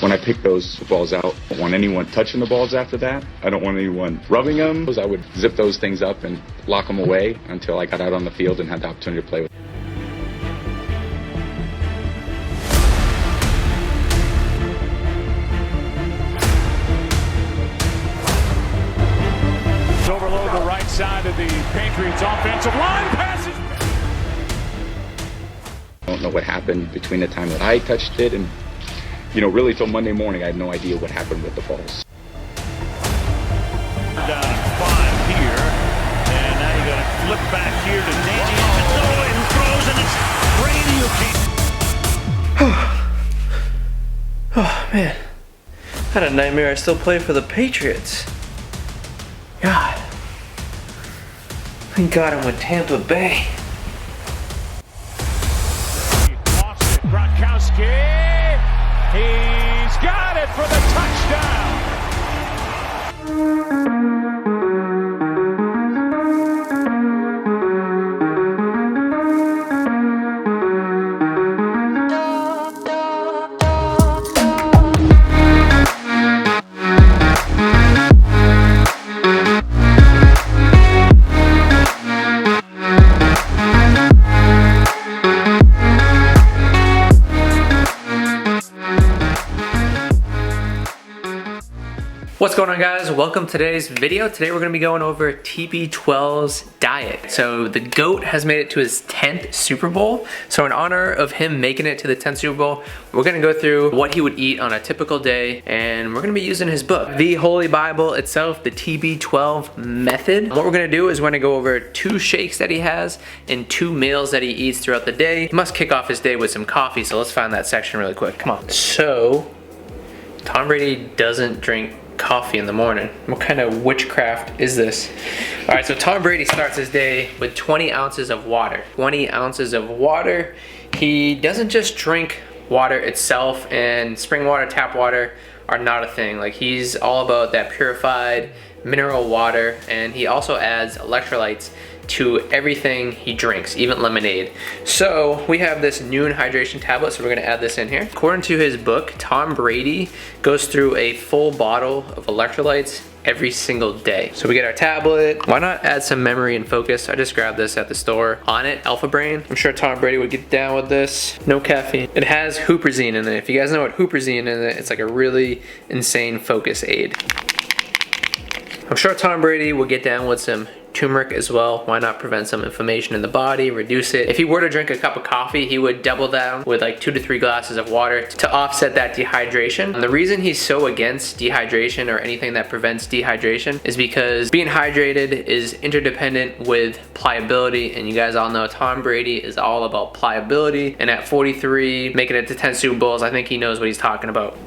When I pick those balls out, I don't want anyone touching the balls after that. I don't want anyone rubbing them. I would zip those things up and lock them away until I got out on the field and had the opportunity to play with them. Overload the right side of the Patriots offensive line. Passes. I don't know what happened between the time that I touched it and, really till Monday morning, I had no idea what happened with the balls. Down 5 here, and now you got to flip back here to Danny Amendola, who throws, and it's Brady who keeps. Oh man, I had a nightmare I still play for the Patriots. God, thank God I'm with Tampa Bay. He lost it, Gronkowski. He's got it for the touchdown. What's going on, guys? Welcome to today's video. Today we're going to be going over TB12's diet. So the GOAT has made it to his 10th Super Bowl. So in honor of him making it to the 10th Super Bowl, we're going to go through what he would eat on a typical day, and we're going to be using his book, the Holy Bible itself, the TB12 Method. What we're going to do is we're going to go over 2 shakes that he has and 2 meals that he eats throughout the day. He must kick off his day with some coffee, so let's find that section really quick. Come on. So Tom Brady doesn't drink coffee in the morning. What kind of witchcraft is this? All right, so Tom Brady starts his day with 20 ounces of water. 20 ounces of water. He doesn't just drink water itself, and spring water, tap water are not a thing. Like, he's all about that purified mineral water, and he also adds electrolytes to everything he drinks, even lemonade. So we have this noon hydration tablet, so we're gonna add this in here. According to his book, Tom Brady goes through a full bottle of electrolytes every single day. So we get our tablet. Why not add some memory and focus? I just grabbed this at the store. On it, Alpha Brain. I'm sure Tom Brady would get down with this. No caffeine. It has huperzine in it. If you guys know what huperzine is, it's like a really insane focus aid. I'm sure Tom Brady will get down with some turmeric as well. Why not prevent some inflammation in the body, reduce it? If he were to drink a cup of coffee, he would double down with like 2 to 3 glasses of water to offset that dehydration. And the reason he's so against dehydration or anything that prevents dehydration is because being hydrated is interdependent with pliability, and you guys all know Tom Brady is all about pliability, and at 43, making it to 10 Super Bowls, I think he knows what he's talking about.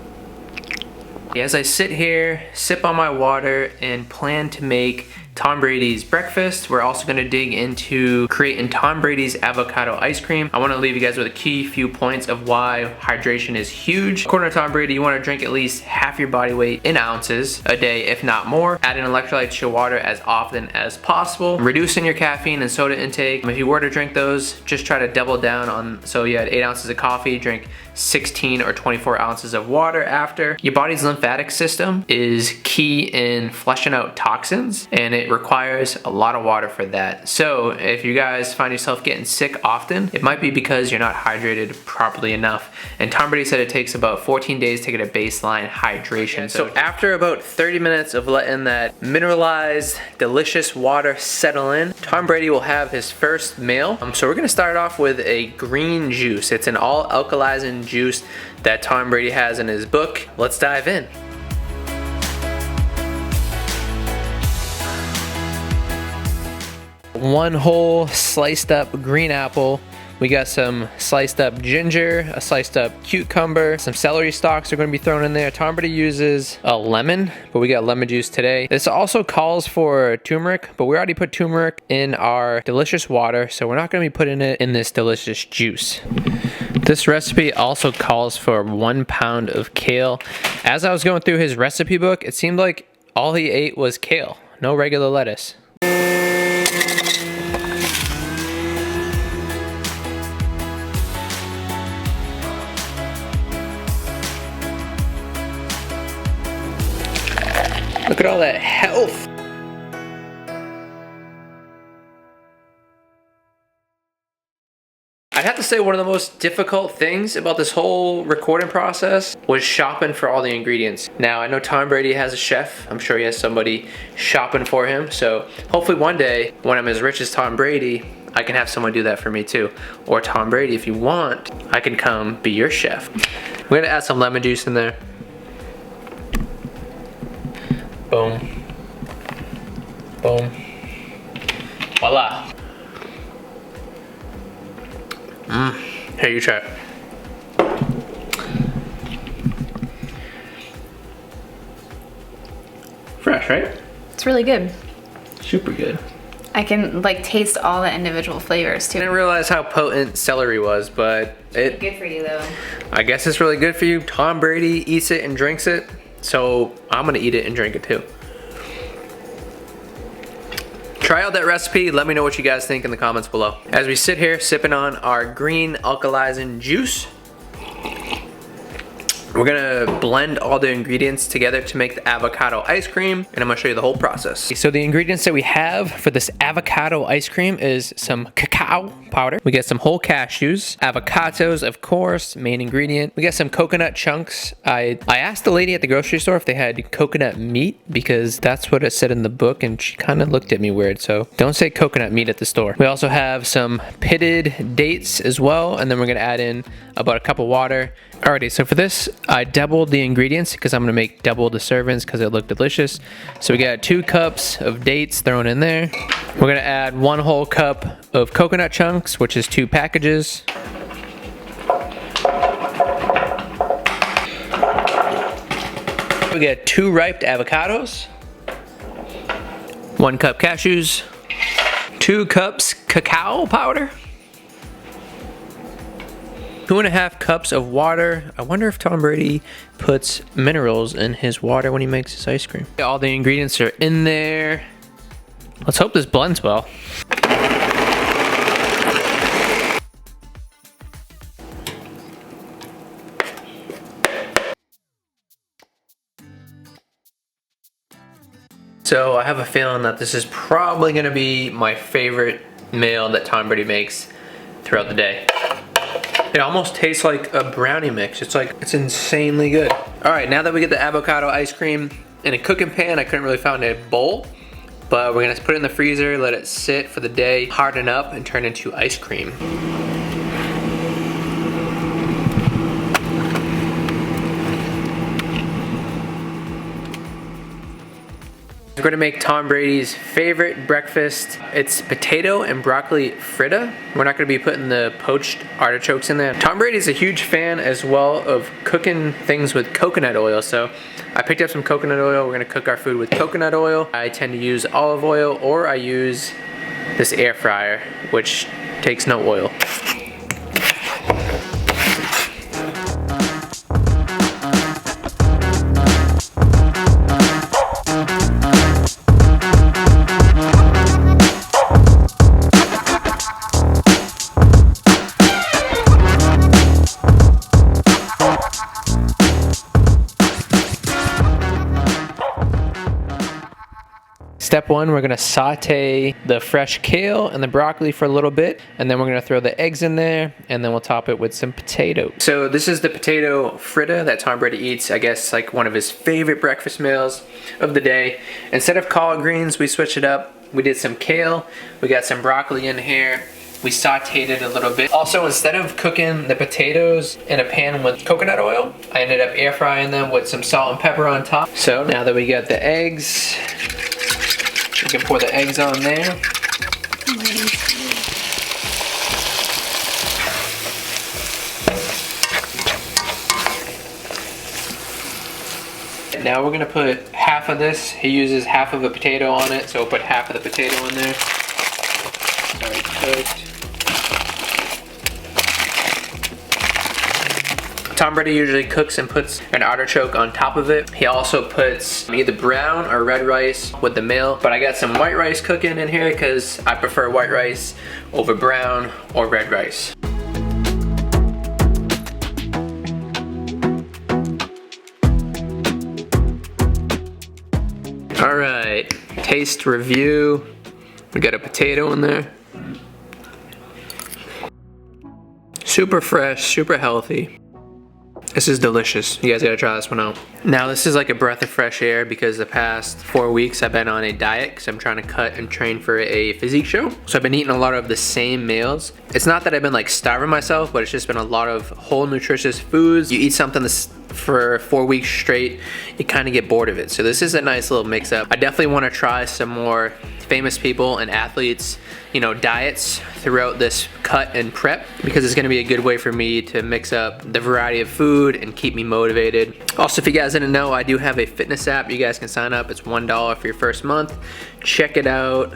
As I sit here, sip on my water, and plan to make Tom Brady's breakfast, we're also going to dig into creating Tom Brady's avocado ice cream. I want to leave you guys with a key few points of why hydration is huge. According to Tom Brady, you want to drink at least half your body weight in ounces a day, if not more. Adding electrolytes to your water as often as possible. Reducing your caffeine and soda intake. If you were to drink those, just try to double down on, so you had 8 ounces of coffee, drink 16 or 24 ounces of water after. Your body's lymphatic system is key in flushing out toxins, and it requires a lot of water for that. So if you guys find yourself getting sick often, it might be because you're not hydrated properly enough. And Tom Brady said it takes about 14 days to get a baseline hydration. So after about 30 minutes of letting that mineralized, delicious water settle in, Tom Brady will have his first meal. So we're gonna start off with a green juice. It's an all alkalizing juice that Tom Brady has in his book. Let's dive in. One whole sliced up green apple. We got some sliced up ginger, a sliced up cucumber, some celery stalks are going to be thrown in there. Tom Brady uses a lemon, but we got lemon juice today. This also calls for turmeric, but we already put turmeric in our delicious water, so we're not going to be putting it in this delicious juice. This recipe also calls for 1 pound of kale. As I was going through his recipe book, it seemed like all he ate was kale, no regular lettuce. Look at all that health. I'd have to say one of the most difficult things about this whole recording process was shopping for all the ingredients. Now, I know Tom Brady has a chef. I'm sure he has somebody shopping for him. So hopefully one day, when I'm as rich as Tom Brady, I can have someone do that for me too. Or Tom Brady, if you want, I can come be your chef. We're gonna add some lemon juice in there. Boom. Boom. Voila. Here, you try it. Fresh, right? It's really good. Super good. I can like taste all the individual flavors too. I didn't realize how potent celery was, but it Good for you though. I guess it's really good for you. Tom Brady eats it and drinks it, so I'm gonna eat it and drink it too. Try out that recipe. Let me know what you guys think in the comments below. As we sit here sipping on our green alkalizing juice, we're gonna blend all the ingredients together to make the avocado ice cream, and I'm gonna show you the whole process. So the ingredients that we have for this avocado ice cream is some cacao powder. We get some whole cashews, avocados, of course, main ingredient. We got some coconut chunks. I asked the lady at the grocery store if they had coconut meat because that's what it said in the book, and she kind of looked at me weird, so don't say coconut meat at the store. We also have some pitted dates as well, and then we're gonna add in about a cup of water. Alrighty, so for this, I doubled the ingredients because I'm gonna make double the servings because it looked delicious. So we got 2 cups of dates thrown in there. We're gonna add 1 whole cup of coconut chunks, which is 2 packages. We got 2 ripe avocados, 1 cup cashews, 2 cups cacao powder, 2.5 cups of water. I wonder if Tom Brady puts minerals in his water when he makes his ice cream. All the ingredients are in there. Let's hope this blends well. So I have a feeling that this is probably gonna be my favorite meal that Tom Brady makes throughout the day. It almost tastes like a brownie mix. It's insanely good. All right, now that we get the avocado ice cream in a cooking pan, I couldn't really find a bowl, but we're gonna put it in the freezer, let it sit for the day, harden up, and turn into ice cream. We're gonna make Tom Brady's favorite breakfast. It's potato and broccoli frittata. We're not gonna be putting the poached artichokes in there. Tom Brady's a huge fan as well of cooking things with coconut oil, so I picked up some coconut oil. We're gonna cook our food with coconut oil. I tend to use olive oil, or I use this air fryer, which takes no oil. Step 1, we're gonna saute the fresh kale and the broccoli for a little bit, and then we're gonna throw the eggs in there, and then we'll top it with some potato. So this is the potato frittata that Tom Brady eats, I guess like one of his favorite breakfast meals of the day. Instead of collard greens, we switched it up. We did some kale, we got some broccoli in here, we sauteed it a little bit. Also, instead of cooking the potatoes in a pan with coconut oil, I ended up air frying them with some salt and pepper on top. So now that we got the eggs, we can pour the eggs on there. Now we're gonna put half of this. He uses half of a potato on it, so we'll put half of the potato in there. It's already cooked. Tom Brady usually cooks and puts an artichoke on top of it. He also puts either brown or red rice with the meal, but I got some white rice cooking in here because I prefer white rice over brown or red rice. All right, taste review. We got a potato in there. Super fresh, super healthy. This is delicious. You guys gotta try this one out. Now this is like a breath of fresh air because the past 4 weeks I've been on a diet because I'm trying to cut and train for a physique show. So I've been eating a lot of the same meals. It's not that I've been like starving myself, but it's just been a lot of whole nutritious foods. You eat something for 4 weeks straight, you kind of get bored of it. So this is a nice little mix up. I definitely want to try some more famous people and athletes, you know, diets throughout this cut and prep because it's going to be a good way for me to mix up the variety of food and keep me motivated. Also, if you guys didn't know, I do have a fitness app. You guys can sign up. It's $1 for your first month. Check it out.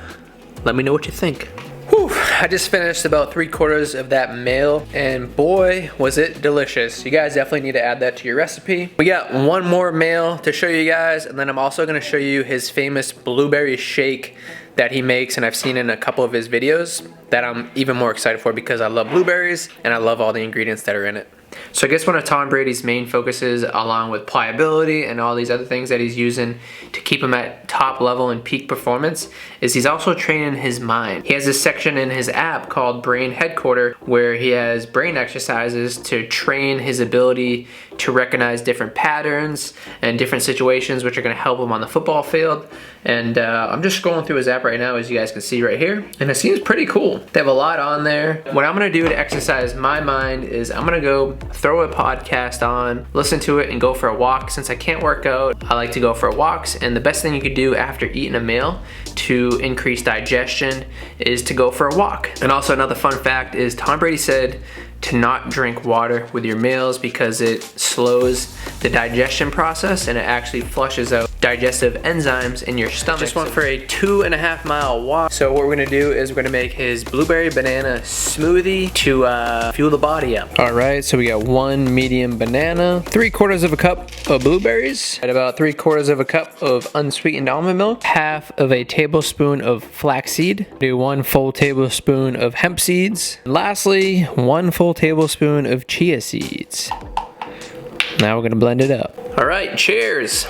Let me know what you think. Whew, I just finished about 3/4 of that meal and boy was it delicious. You guys definitely need to add that to your recipe. We got one more meal to show you guys, and then I'm also going to show you his famous blueberry shake that he makes and I've seen in a couple of his videos that I'm even more excited for because I love blueberries and I love all the ingredients that are in it. So I guess one of Tom Brady's main focuses, along with pliability and all these other things that he's using to keep him at top level and peak performance, is he's also training his mind. He has this section in his app called Brain Headquarter where he has brain exercises to train his ability to recognize different patterns and different situations which are going to help him on the football field. And I'm just scrolling through his app right now, as you guys can see right here, and it seems pretty cool. They have a lot on there. What I'm going to do to exercise my mind is I'm going to go throw a podcast on, listen to it, and go for a walk. Since I can't work out, I like to go for walks, and the best thing you could do after eating a meal to increase digestion is to go for a walk. And also another fun fact is Tom Brady said to not drink water with your meals because it slows the digestion process and it actually flushes out digestive enzymes in your stomach. Just went for a 2.5 mile walk. So what we're gonna do is we're gonna make his blueberry banana smoothie to fuel the body up. All right, so we got 1 medium banana, 3/4 of a cup of blueberries, and about 3/4 of a cup of unsweetened almond milk, half of a tablespoon of flaxseed, do 1 full tablespoon of hemp seeds, and lastly 1 full tablespoon of chia seeds. Now we're gonna blend it up. All right, cheers.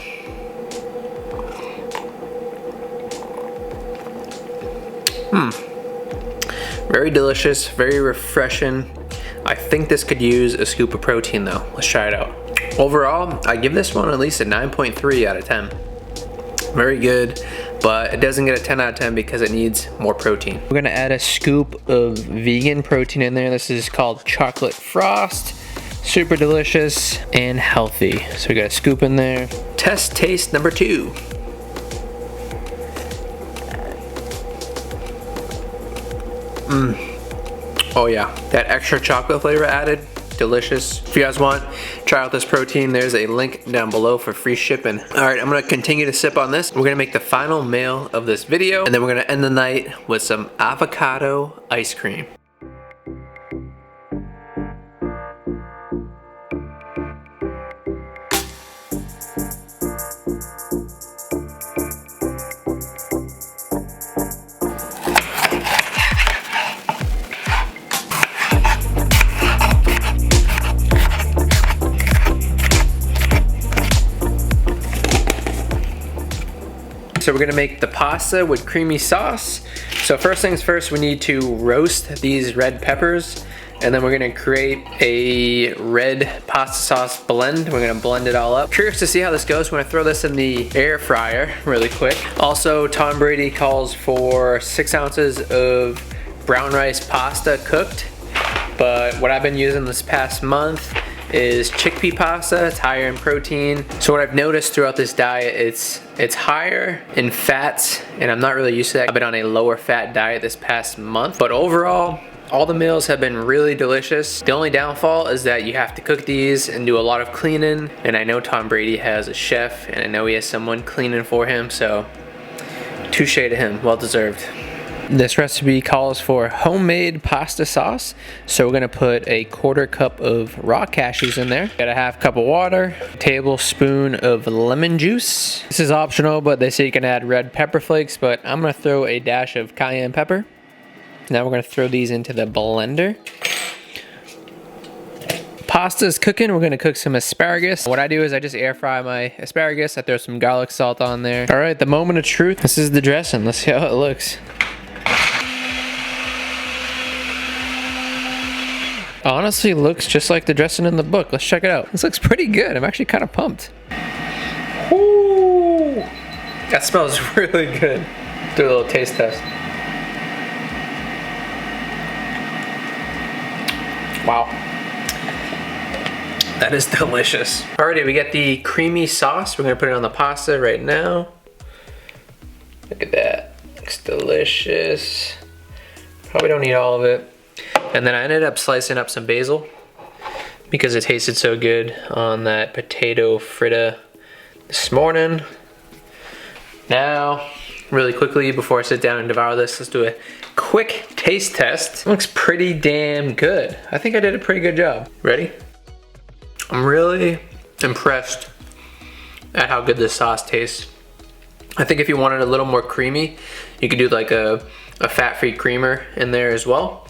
Very delicious, very refreshing. I think this could use a scoop of protein though. Let's try it out. Overall, I give this one at least a 9.3 out of 10. Very good, but it doesn't get a 10 out of 10 because it needs more protein. We're gonna add a scoop of vegan protein in there. This is called chocolate frost. Super delicious and healthy. So we got a scoop in there. Test taste number 2. Oh yeah, that extra chocolate flavor added, delicious. If you guys want, try out this protein. There's a link down below for free shipping. All right, I'm gonna continue to sip on this. We're gonna make the final meal of this video, and then we're gonna end the night with some avocado ice cream. So we're gonna make the pasta with creamy sauce. So first things first, we need to roast these red peppers, and then we're gonna create a red pasta sauce blend. We're gonna blend it all up. Curious to see how this goes. We're gonna throw this in the air fryer really quick. Also, Tom Brady calls for 6 ounces of brown rice pasta cooked, but what I've been using this past month is chickpea pasta. It's higher in protein. So what I've noticed throughout this diet, it's higher in fats, and I'm not really used to that. I've been on a lower fat diet this past month, but overall, all the meals have been really delicious. The only downfall is that you have to cook these and do a lot of cleaning, and I know Tom Brady has a chef, and I know he has someone cleaning for him, so touche to him, well deserved. This recipe calls for homemade pasta sauce, so we're gonna put a 1/4 cup of raw cashews in there. Got a 1/2 cup of water, a tablespoon of lemon juice. This is optional, but they say you can add red pepper flakes, but I'm gonna throw a dash of cayenne pepper. Now we're gonna throw these into the blender. pasta's cooking. We're gonna cook some asparagus. What I do is I just air fry my asparagus. I throw some garlic salt on there. All right, the moment of truth. This is the dressing. Let's see how it looks. Honestly, looks just like the dressing in the book. Let's check it out. This looks pretty good. I'm actually kind of pumped. Ooh, that smells really good. Do a little taste test. Wow. That is delicious. Alrighty, we got the creamy sauce. We're gonna put it on the pasta right now. Look at that. Looks delicious. Probably don't need all of it. And then I ended up slicing up some basil because it tasted so good on that potato frittata this morning. Now, really quickly before I sit down and devour this, let's do a quick taste test. It looks pretty damn good. I think I did a pretty good job. Ready? I'm really impressed at how good this sauce tastes. I think if you wanted a little more creamy, you could do like a fat-free creamer in there as well.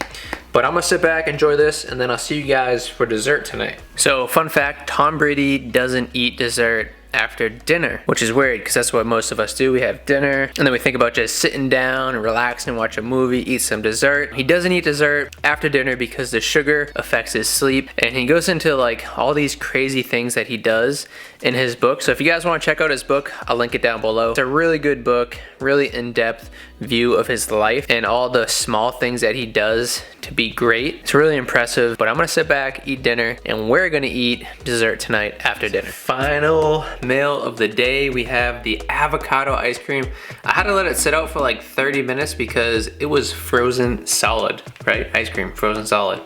But I'm gonna sit back, enjoy this, and then I'll see you guys for dessert tonight. So, fun fact, Tom Brady doesn't eat dessert after dinner, which is weird because that's what most of us do. We have dinner and then we think about just sitting down and relaxing, watch a movie, eat some dessert. He doesn't eat dessert after dinner because the sugar affects his sleep, and he goes into like all these crazy things that he does in his book. So if you guys want to check out his book, I'll link it down below. It's a really good book, really in-depth view of his life and all the small things that he does to be great. It's really impressive. But I'm gonna sit back, eat dinner, and we're gonna eat dessert tonight after dinner. Final meal of the day, we have the avocado ice cream. I had to let it sit out for like 30 minutes because it was frozen solid, right? Ice cream, frozen solid.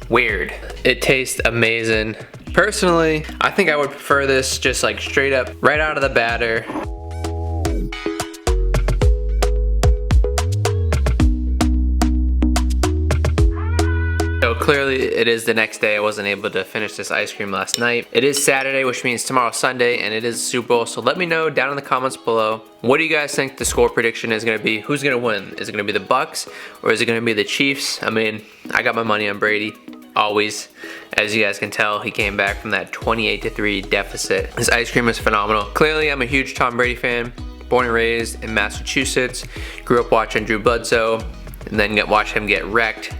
Weird. It tastes amazing. Personally, I think I would prefer this just like straight up, right out of the batter. So clearly it is the next day. I wasn't able to finish this ice cream last night. It is Saturday, which means tomorrow's Sunday, and it is Super Bowl. So let me know down in the comments below, what do you guys think the score prediction is gonna be? Who's gonna win? Is it gonna be the Bucks or is it gonna be the Chiefs? I mean, I got my money on Brady, always. As you guys can tell, he came back from that 28-3 deficit. This ice cream is phenomenal. Clearly, I'm a huge Tom Brady fan. Born and raised in Massachusetts. Grew up watching Drew Bledsoe and then watched him get wrecked.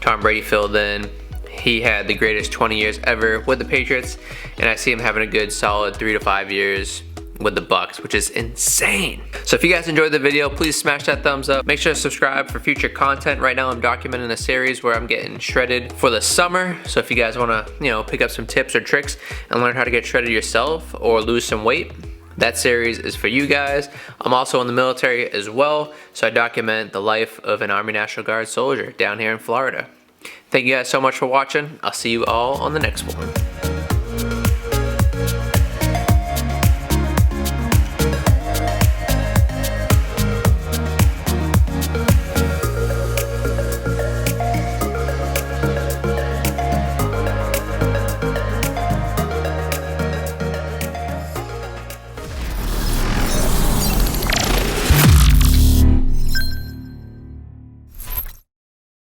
Tom Brady filled in. He had the greatest 20 years ever with the Patriots, and I see him having a good solid 3 to 5 years with the Bucks, which is insane. So if you guys enjoyed the video, please smash that thumbs up. Make sure to subscribe for future content. Right now I'm documenting a series where I'm getting shredded for the summer. So if you guys wanna, pick up some tips or tricks and learn how to get shredded yourself or lose some weight, that series is for you guys. I'm also in the military as well, so I document the life of an Army National Guard soldier down here in Florida. Thank you guys so much for watching. I'll see you all on the next one.